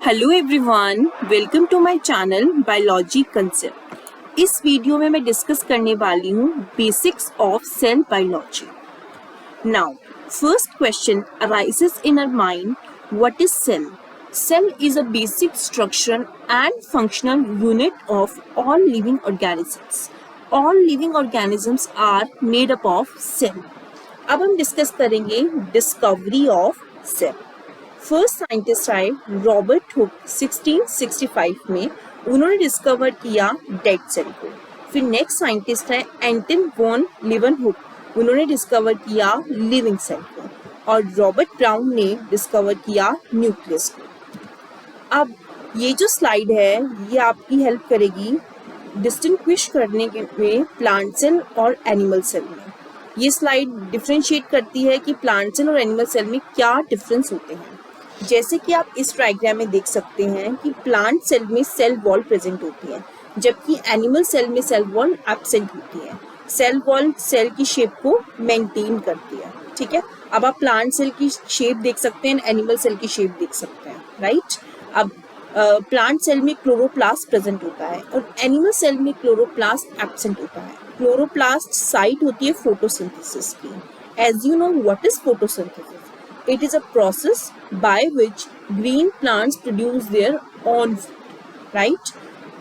Hello everyone, welcome to my channel biology concept. इस वीडियो में मैं डिस्कस करने वाली हूँ basics of cell biology. Now first question arises in our mind, what is cell? Cell is a basic structure and functional unit of all living organisms. All living organisms are made up of cell. अब हम discuss करेंगे discovery of cell. First scientist आए Robert Hooke 1665 में, उन्होंने discover किया dead cell को। फिर next scientist है एंटन वॉन लीवनहुक, उन्होंने डिस्कवर किया लिविंग सेल को। और रॉबर्ट ब्राउन ने डिस्कवर किया न्यूक्लियस को। अब ये जो स्लाइड है ये आपकी हेल्प करेगी डिस्टिंग्विश करने में प्लांट सेल और एनिमल सेल में। ये स्लाइड डिफ्रेंशिएट करती है कि प्लांट सेल और एनिमल सेल में क्या डिफरेंस होते हैं। जैसे कि आप इस डायग्राम में देख सकते हैं कि प्लांट सेल में सेल वॉल प्रेजेंट होती है, जबकि एनिमल सेल में सेल वॉल एब्सेंट होती है। सेल वॉल सेल की शेप को मेंटेन करती है। ठीक है, अब आप प्लांट सेल की शेप देख सकते हैं, एनिमल सेल की शेप देख सकते हैं, राइट। अब प्लांट सेल में क्लोरोप्लास्ट प्रेजेंट होता है और एनिमल सेल में क्लोरोप्लास्ट एब्सेंट होता है। क्लोरोप्लास्ट साइट होती है फोटोसिंथेसिस की। As you know what is photosynthesis? It is a process by which green plants produce their own food, right?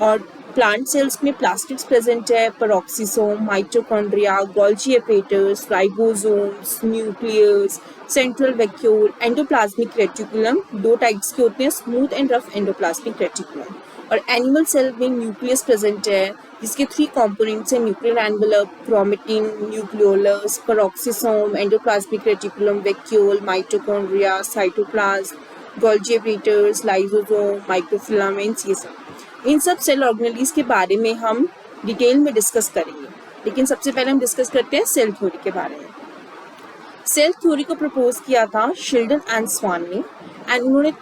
और प्लांट सेल्स में प्लास्टिड्स प्रेजेंट है, peroxisome, mitochondria, Golgi apparatus, ribosomes, nucleus, central vacuole, endoplasmic reticulum. दो types के होते हैं, smooth and rough endoplasmic reticulum. और animal cell में nucleus present है, जिसके 3 कंपोनेंट्स हैं, nuclear envelope, chromatin, nucleolus, peroxisome, endoplasmic reticulum, vacuole, mitochondria, cytoplasm, Golgi apparatus, lysosome, microfilaments. ये सब इन सब सेल ऑर्गेनेल्स के बारे में हम डिटेल में डिस्कस करेंगे, लेकिन सबसे पहले हम डिस्कस करते हैं सेल थ्योरी के बारे में। सेल थ्योरी को प्रपोज किया था शिल्डन एंड स्वान ने, एंड उन्होंने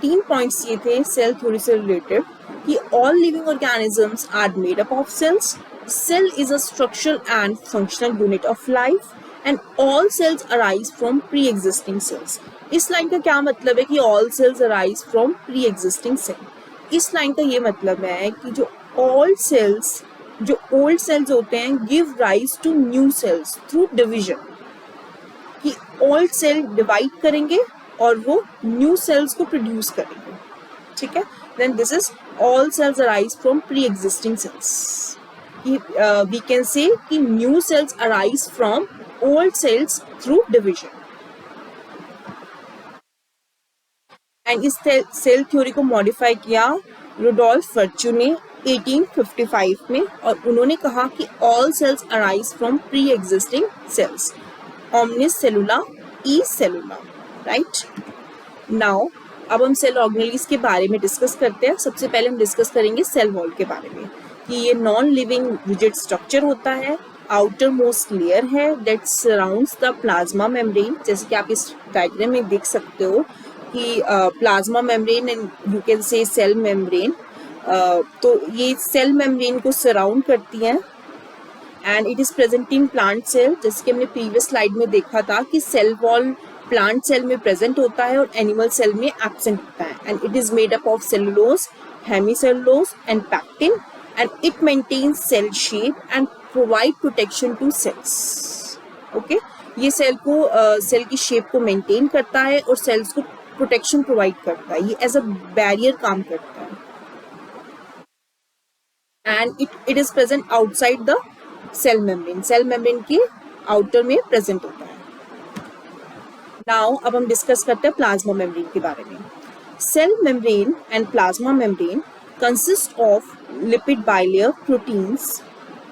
3 पॉइंट्स दिए थे सेल थ्योरी से रिलेटेड कि all living organisms are made up of cells. Cell is a structural and functional unit of life, and all cells arise from pre-existing cells. इस line का क्या मतलब है कि all cells arise from pre-existing cell? इस line का ये मतलब है कि जो all cells, जो old cells होते हैं, give rise to new cells through division. कि old cell divide करेंगे और वो new cells को produce करेंगे। ठीक है, then this is all cells arise from pre-existing cells. We can say कि new cells arise from old cells through division. And इस सेल थ्योरी को मॉडिफाई किया रुडोल्फ वर्च्यू ने 1855 में, और उन्होंने कहा कि all cells arise from pre-existing cells. Omnis cellula e cellula, right? Now अब हम सेल ऑर्गेनेल्स के बारे में डिस्कस करते हैं। सबसे पहले हम डिस्कस करेंगे सेल वॉल के बारे में कि ये नॉन लिविंग रिजिड स्ट्रक्चर होता है, आउटर मोस्ट लेयर है that surrounds the plasma membrane. जैसे कि आप इस डायग्राम में देख सकते हो कि plasma membrane and you can say cell membrane, तो ये सेल मेम्ब्रेन को सराउंड करती हैं and it is present in plant cell. जैसे कि हमने प्रीवियस स्लाइड में देखा था कि सेल वॉल प्लांट सेल में प्रेजेंट होता है और एनिमल सेल में एब्सेंट होता है, and it is made up of cellulose, hemicellulose and pectin, and it maintains cell shape and provide protection to sales. Okay, ये सेल को सेल की शेप को मेंटेन करता है और सेल्स को प्रोटेक्शन प्रोवाइड करता है, ये एज अ बैरियर काम करता है, and it is present outside the cell membrane. Cell membrane के आउटर में प्रेजेंट होता है। नाउ अब हम डिस्कस करते हैं प्लाज्मा मेम्ब्रेन के बारे में। Cell membrane and plasma membrane consist of lipid bilayer proteins.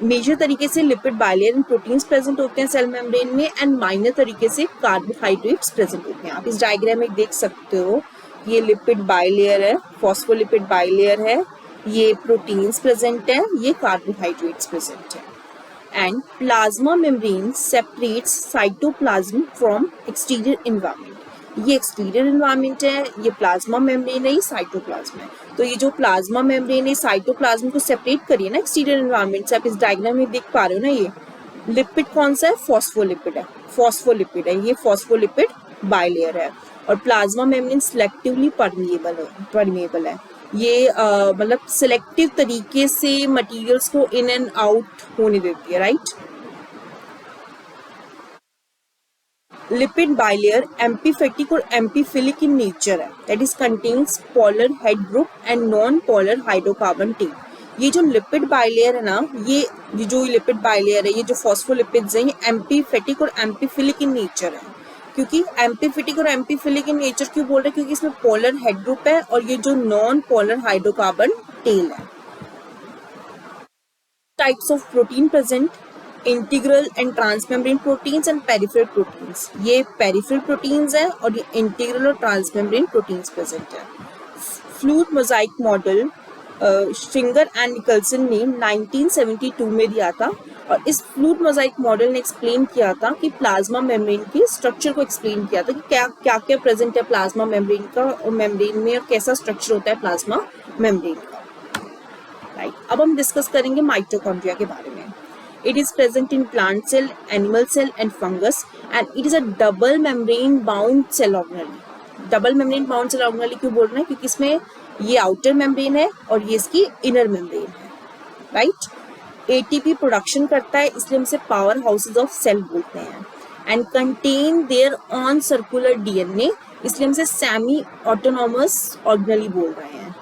Major तरीके से lipid bilayer and proteins present होते हैं सेल मेम्ब्रेन में, एंड माइनर तरीके से कार्बोहाइड्रेट्स प्रेजेंट होते हैं। आप इस डायग्राम में देख सकते हो, ये लिपिड बाइलेयर है, फॉस्फोलिपिड बाइलेयर है, ये प्रोटीन्स प्रेजेंट है, ये कार्बोहाइड्रेट्स प्रेजेंट है। And plasma membrane separates cytoplasm from exterior environment. ये exterior environment है, ये plasma membrane है, ये cytoplasm है। तो ये जो plasma membrane है cytoplasm को separate करिए ना exterior environment से। आप इस diagram में देख पा रहे हो ना, ये लिपिड कौन सा है? फॉस्फोलिपिड है, फॉस्फोलिपिड है, ये फॉस्फोलिपिड बाइलेयर है। और प्लाज्मा मेम्ब्रेन सिलेक्टिवली परमिएबल है। ये मतलब सिलेक्टिव तरीके से मटेरियल्स को इन एंड आउट होने देती है, राइट। लिपिड बाइलेयर एम्पीफेटिक और एम्पीफिलिक इन नेचर है, that is contains polar head group and non polar hydrocarbon tail. ये जो लिपिड बाइलेयर है ना, ये जो लिपिड बाइलेयर है, ये जो फॉस्फोलिपिड्स हैं, ये एम्पीफेटिक और एम्पीफिलिक इन नेचर है। क्योंकि एम्पीफेटिक और एम्पीफिलिक इन नेचर क्यों बोल रहे हैं? क्योंकि इसमें पोलर हेड ग्रुप है और ये जो नॉन पोलर हाइड्रोकार्बन टेल है। Types of protein present, integral and transmembrane proteins and peripheral proteins. ये पेरिफेरल प्रोटीन्स है और ये इंटीग्रल और ट्रांसमेम्ब्रेन प्रोटीन्स प्रेजेंट है। Fluid Mosaic model stringer and Nicholson ने 1972 में दिया था और इस फ्लूइड मोजाइक मॉडल ने एक्सप्लेन किया था कि प्लाज्मा मेम्ब्रेन के स्ट्रक्चर को एक्सप्लेन किया था कि क्या क्या क्या प्रेजेंट है प्लाज्मा मेम्ब्रेन का और मेम्ब्रेन में, और कैसा स्ट्रक्चर होता है प्लाज्मा मेम्ब्रेन का, राइट। अब हम डिस्कस करेंगे माइटोकॉन्ड्रिया के बारे में। It is present in plant cell, animal cell and fungus and it is a double membrane bound cell organelle. Double membrane bound cell organelle क्यों बोल रहे हैं? क्योंकि इसमें ये आउटर मेम्ब्रेन है और ये इसकी इनर मेम्ब्रेन है, राइट। एटीपी प्रोडक्शन करता है, इसलिए हम इसे पावर हाउसेज ऑफ सेल बोलते हैं। And contain their own circular DNA, इसलिए हम इसे सेमी ऑटोनॉमस ऑर्गेनेली बोल रहे हैं,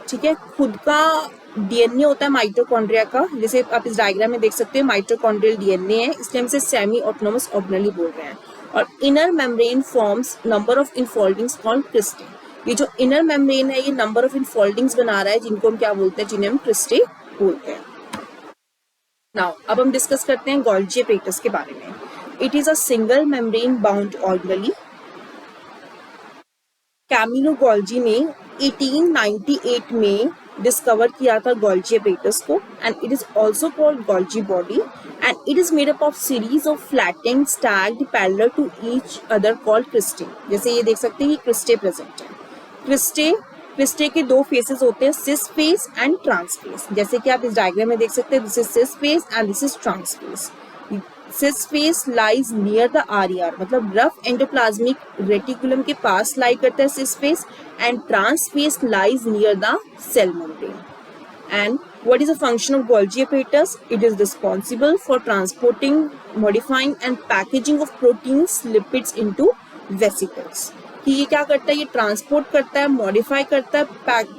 ठीक है। खुद का डीएनए होता है माइटोकॉन्ड्रिया का, जैसे आप इस डायग्राम में देख सकते हैं माइटोकॉन्ड्रियल डीएनए है, इसलिए हम इसे सेमी ऑटोनॉमस ऑर्गेनेली बोल रहे हैं। और inner membrane forms number of infoldings called cristae. ये जो इनर मेम्ब्रेन है ये नंबर ऑफ इनफोल्डिंग्स बना रहा है, जिनको हम क्या बोलते हैं? जिन्हें हम क्रिस्टे बोलते हैं। नाउ अब हम डिस्कस करते हैं गोल्जी एपेटस के बारे में। It is a single membrane bound organelle. Camillo Golgi ने 1898 में डिस्कवर किया था गोल्जी एपेटस को and it is also called Golgi body and it is made up of series of flattened stacked parallel to each other called cristae. जैसे ये देख सकते हैं ये क्रिस्टे प्रेजेंट है। क्रिस्टे के दो फेसेस होते हैं, cis face and trans face. जैसे कि आप इस डायग्राम में देख सकते हैं, this is cis face and this is trans face. Cis face lies near the RER, मतलब रफ एंडोप्लाज्मिक रेटिकुलम के पास लाई करता है cis face, and trans face lies near the cell membrane. And what is the function of Golgi apparatus? It is responsible for transporting, modifying and packaging of proteins, lipids into vesicles. कि ये क्या करता है? ये transport करता है, modify करता है,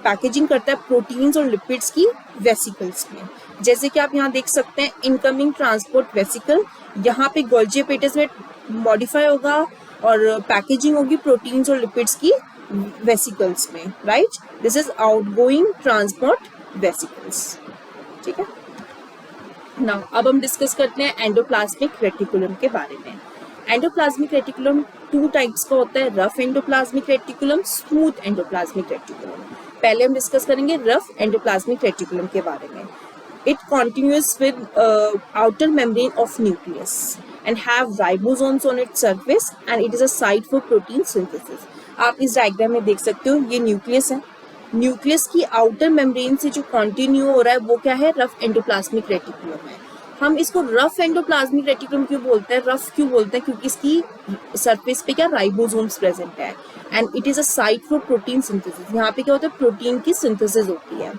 पैकेजिंग करता है प्रोटीन्स और लिपिड्स की वेसिकल्स में। जैसे कि आप यहाँ देख सकते हैं इनकमिंग ट्रांसपोर्ट वेसिकल, यहाँ पे गोल्जी एपेटस में मॉडिफाई होगा और पैकेजिंग होगी प्रोटीन्स और लिपिड्स की वेसिकल्स में, right. This is outgoing transport vesicles, ठीक है। नाउ अब हम डिस्कस करते हैं एंडोप्लाज्मिक रेटिकुलम के बारे में। एंडोप्लाज्मिक रेटिकुलम टू टाइप्स का होता है, rough endoplasmic reticulum, smooth endoplasmic reticulum. पहले हम डिस्कस करेंगे रफ एंडोप्लाज्मिक रेटिकुलम के बारे में। It continuous with outer membrane of nucleus and have ribosomes on its surface and it is a site for protein synthesis. आप इस diagram में देख सकते हो ये न्यूक्लियस है। न्यूक्लियस की आउटर मेम्ब्रेन से जो कंटिन्यू हो रहा है वो क्या है? रफ एंडोप्लाज्मिक रेटिकुलम है। हम इसको रफ एंडोप्लाज्मिक रेटिकुलम क्यों बोलते हैं? रफ क्यों बोलते हैं? क्योंकि इसकी सरफेस पे क्या राइबोसोम्स प्रेजेंट है and it is a site for protein synthesis. यहाँ पे क्या होता है? प्रोटीन की सिंथेसिस होती है।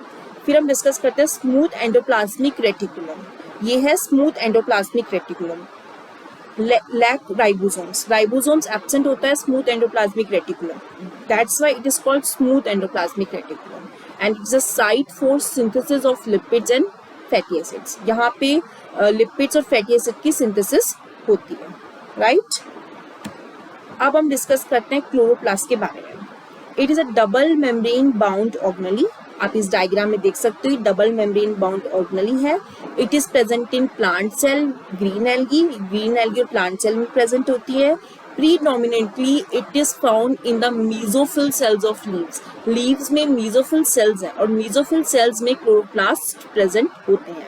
फिर हम डिस्कस करते हैं स्मूथ एंडोप्लाज्मिक रेटिकुलम। ये है smooth endoplasmic reticulum, lack ribosomes. Ribosomes absent होता है smooth endoplasmic reticulum, that's why it is called smooth endoplasmic reticulum and it's a site for synthesis of lipids and fatty acids. यहाँ पे lipids और fatty acid की synthesis होती है, right. अब हम डिस्कस करते हैं क्लोरोप्लास्ट के बारे में। It is a double membrane bound organelle. आप इस डायग्राम में देख सकते हो डबल मेम्ब्रेन बाउंड ऑर्गेनेली है। It is present in plant cell, green algae और प्लांट सेल में प्रेजेंट होती है। Predominantly it is found in the mesophyll cells of leaves. Leaves में मीजोफिल सेल्स हैं और मीजोफिल सेल्स में क्लोरोप्लास्ट प्रेजेंट होते हैं।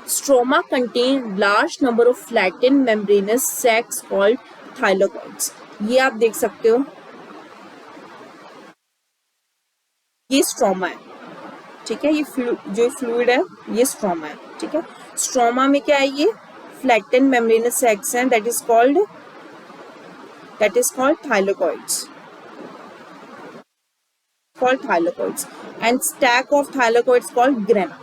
Stroma contain large number of flattened membranous sacs called थाइलाकोइड्स। ये आप देख सकते हो, ये स्ट्रोमा है, ठीक है। ये जो फ्लूइड है ये स्ट्रोमा है, ठीक है। स्ट्रोमा में क्या है? ये फ्लैटेंड मेम्ब्रेनस सैक्स हैं, that is called thylakoids. called thylakoids and stack of thylakoids called grana.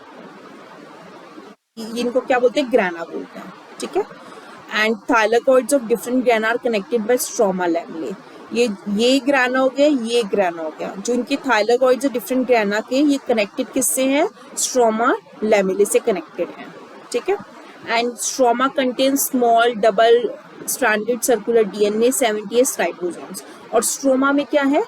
इनको क्या बोलते हैं? ग्राना बोलते हैं, ठीक है. And thylakoids of different grana are connected by stroma lamellae. ये ग्राना हो गया, ये ग्राना हो गया. जो इनके thylakoids है डिफरेंट ग्राना के, ये कनेक्टेड किससे हैं? स्ट्रोमा लैमेले से कनेक्टेड हैं, ठीक है. And stroma contains small double stranded circular DNA 70s ribosomes. और स्ट्रोमा में क्या है?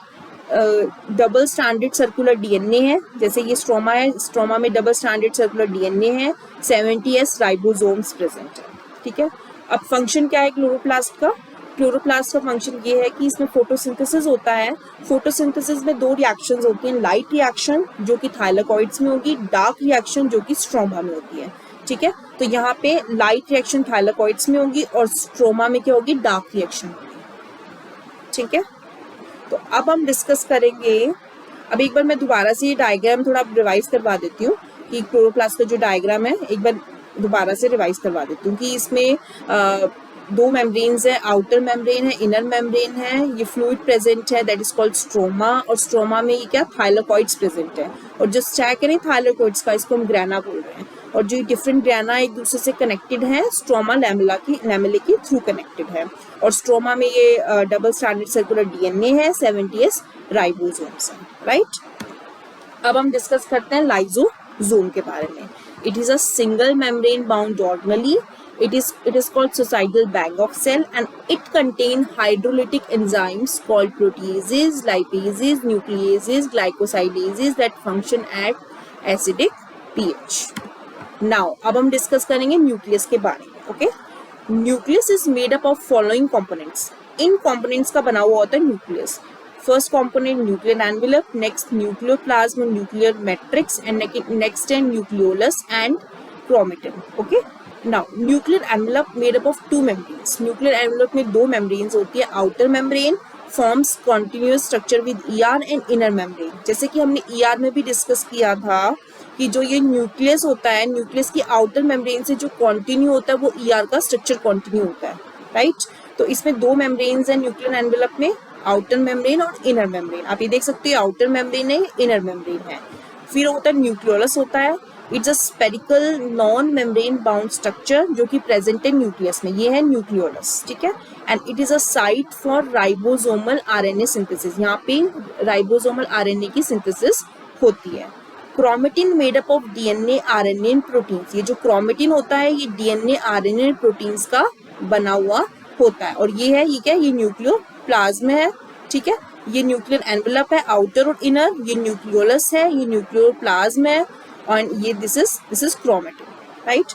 डबल स्टैंडर्ड सर्कुलर डीएनए है. जैसे ये स्ट्रोमा है, स्ट्रोमा में डबल स्टैंडर्ड सर्कुलर डीएनए है, 70s राइबोसोम्स प्रेजेंट है, ठीक है. अब फंक्शन क्या है क्लोरोप्लास्ट का? क्लोरोप्लास्ट का फंक्शन ये है कि इसमें फोटोसिंथेसिस होता है. फोटोसिंथेसिस में दो रिएक्शंस होती हैं, लाइट रिएक्शन जो कि थाइलाकॉइड्स में होगी, डार्क रिएक्शन जो कि स्ट्रोमा में होती है, ठीक है. तो यहाँ पे लाइट रिएक्शन थाइलाकॉइड्स में होगी और स्ट्रोमा में क्या होगी? डार्क रिएक्शन होगी, ठीक है. तो अब हम डिस्कस करेंगे. अब एक बार मैं दोबारा से ये डायग्राम थोड़ा रिवाइज करवा देती हूँ कि क्लोरोप्लास्ट का जो डायग्राम है एक बार दोबारा से रिवाइज करवा देती हूँ कि इसमें दो मेम्ब्रेन्स है, आउटर मेम्ब्रेन है, इनर मेम्ब्रेन है. ये फ्लूइड प्रेजेंट है दैट इज कॉल्ड स्ट्रोमा. और स्ट्रोमा में ये क्या? थाइलाकॉइड्स प्रेजेंट है. और जो स्टैक है थाइलाकॉइड्स का, इसको हम ग्राना बोल रहे हैं. और जो डिफरेंट ग्राना एक दूसरे से कनेक्टेड है, स्ट्रोमा लैमेले के थ्रू कनेक्टेड है. और स्ट्रोमा में ये डबल स्टैंडर्ड सर्कुलर डीएनए है, 70s राइबोसोम्स है, राइट. अब हम डिस्कस करते हैं लाइसोसोम के बारे में. It is a single membrane bound organelle. It is called suicidal bag of cell and it contain hydrolytic enzymes called proteases, lipases, nucleases, glycosidases that function at acidic pH. Now अब हम discuss करेंगे nucleus के बारे में. Okay, nucleus is made up of following components. इन components का बना हुआ होता है nucleus. First component nuclear envelope, next nucleoplasm, nuclear matrix and next है nucleolus and chromatin. Okay, Now, nuclear envelope made up of two membranes. Nuclear envelope में दो membranes होती है. Outer membrane forms continuous structure with ER and inner membrane. जैसे कि हमने ER में भी डिस्कस किया था कि जो ये न्यूक्लियस होता है, न्यूक्लियस की आउटर मेम्ब्रेन से जो कंटिन्यू होता है वो ER का स्ट्रक्चर कंटिन्यू होता है, राइट. तो इसमें दो मेम्ब्रेन्स हैं न्यूक्लियर एनवेलप में, आउटर मेम्ब्रेन और इनर मेम्ब्रेन. आप ये देख सकते हो आउटर मेम्ब्रेन है, इनर मेम्ब्रेन है. फिर होता है न्यूक्लियोलस होता है. It's a spherical non membrane bound structure जो कि प्रेजेंट है न्यूक्लियस में. ये है न्यूक्लियोलस, ठीक है. And it is a site for ribosomal RNA synthesis. यहाँ पे राइबोसोमल आरएनए की सिंथेसिस होती है. Chromatin made up of DNA, RNA and proteins. ये जो क्रोमेटिन होता है ये डीएनए, आरएनए एंड प्रोटीन्स का बना हुआ होता है. और ये है, ये क्या है? ये न्यूक्लियोप्लाज्म है, ठीक है. ये न्यूक्लियर एनवेलप है, आउटर और इनर. ये न्यूक्लियोलस है, ये न्यूक्लियोप्लाज्म है. और ये this is chromatin, right.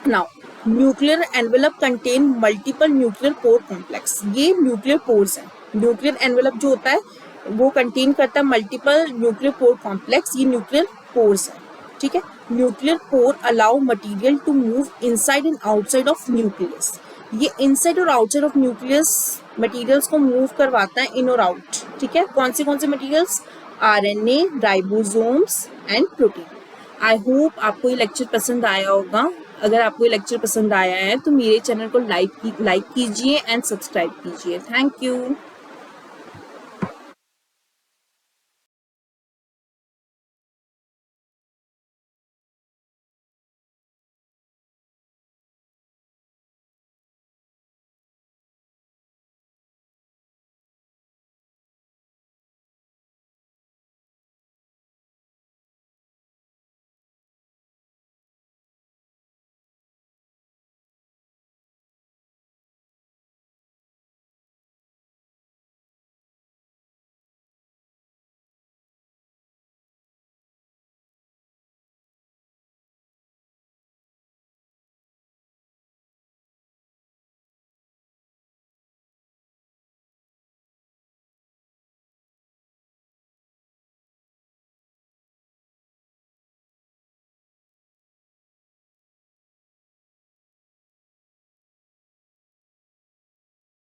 Now nuclear envelope contain multiple nuclear pore complex. ये न्यूक्लियर पोर्स है. न्यूक्लियर एनवेलप जो होता है वो कंटेन करता है मल्टीपल न्यूक्लियर पोर कॉम्प्लेक्स. ये न्यूक्लियर पोर्स है, ठीक है. Nuclear pore allow material to move inside and outside of nucleus. ये इनसाइड और आउटसाइड ऑफ न्यूक्लियस मटेरियल्स को मूव करवाता है, इन और आउट, ठीक है. कौन से materials? RNA, ribosomes and protein. I hope आपको ये लेक्चर पसंद आया होगा. अगर आपको ये लेक्चर पसंद आया है तो मेरे चैनल को लाइक कीजिए एंड सब्सक्राइब कीजिए. Thank you.